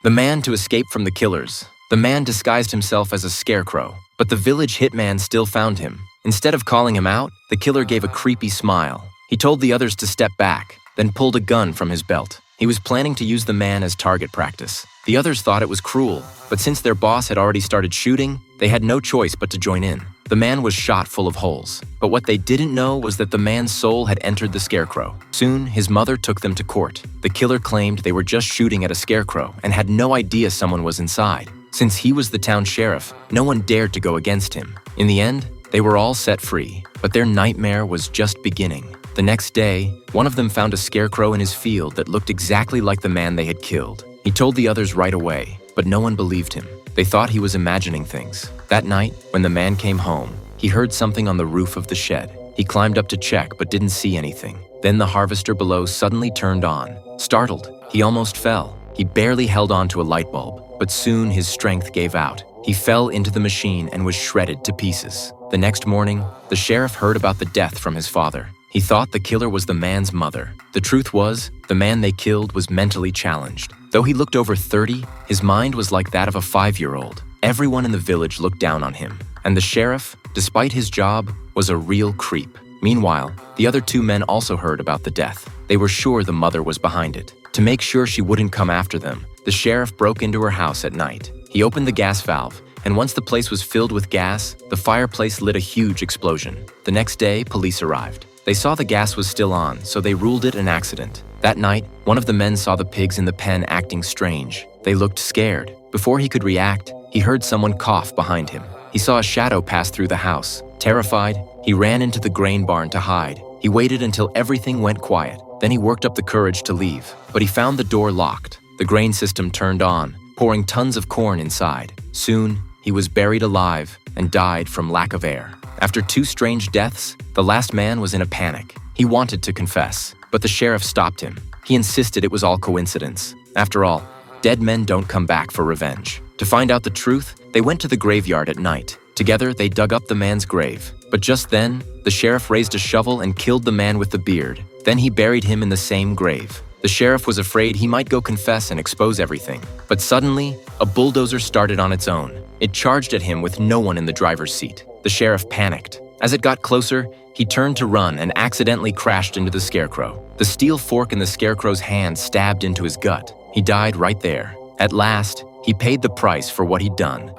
The man to escape from the killers. The man disguised himself as a scarecrow, but the village hitman still found him. Instead of calling him out, the killer gave a creepy smile. He told the others to step back, then pulled a gun from his belt. He was planning to use the man as target practice. The others thought it was cruel, but since their boss had already started shooting, they had no choice but to join in. The man was shot full of holes, but what they didn't know was that the man's soul had entered the scarecrow. Soon, his mother took them to court. The killer claimed they were just shooting at a scarecrow and had no idea someone was inside. Since he was the town sheriff, no one dared to go against him. In the end, they were all set free, but their nightmare was just beginning. The next day, one of them found a scarecrow in his field that looked exactly like the man they had killed. He told the others right away, but no one believed him. They thought he was imagining things. That night, when the man came home, he heard something on the roof of the shed. He climbed up to check but didn't see anything. Then the harvester below suddenly turned on. Startled, he almost fell. He barely held on to a light bulb, but soon his strength gave out. He fell into the machine and was shredded to pieces. The next morning, the sheriff heard about the death from his father. He thought the killer was the man's mother. The truth was, the man they killed was mentally challenged. Though he looked over 30, his mind was like that of a 5-year-old. Everyone in the village looked down on him, and the sheriff, despite his job, was a real creep. Meanwhile, the other 2 men also heard about the death. They were sure the mother was behind it. To make sure she wouldn't come after them, the sheriff broke into her house at night. He opened the gas valve, and once the place was filled with gas, the fireplace lit a huge explosion. The next day, police arrived. They saw the gas was still on, so they ruled it an accident. That night, one of the men saw the pigs in the pen acting strange. They looked scared. Before he could react, he heard someone cough behind him. He saw a shadow pass through the house. Terrified, he ran into the grain barn to hide. He waited until everything went quiet. Then he worked up the courage to leave, but he found the door locked. The grain system turned on, pouring tons of corn inside. Soon, he was buried alive and died from lack of air. After 2 strange deaths, the last man was in a panic. He wanted to confess, but the sheriff stopped him. He insisted it was all coincidence. After all, dead men don't come back for revenge. To find out the truth, they went to the graveyard at night. Together, they dug up the man's grave. But just then, the sheriff raised a shovel and killed the man with the beard. Then he buried him in the same grave. The sheriff was afraid he might go confess and expose everything. But suddenly, a bulldozer started on its own. It charged at him with no one in the driver's seat. The sheriff panicked. As it got closer, he turned to run and accidentally crashed into the scarecrow. The steel fork in the scarecrow's hand stabbed into his gut. He died right there. At last, he paid the price for what he'd done.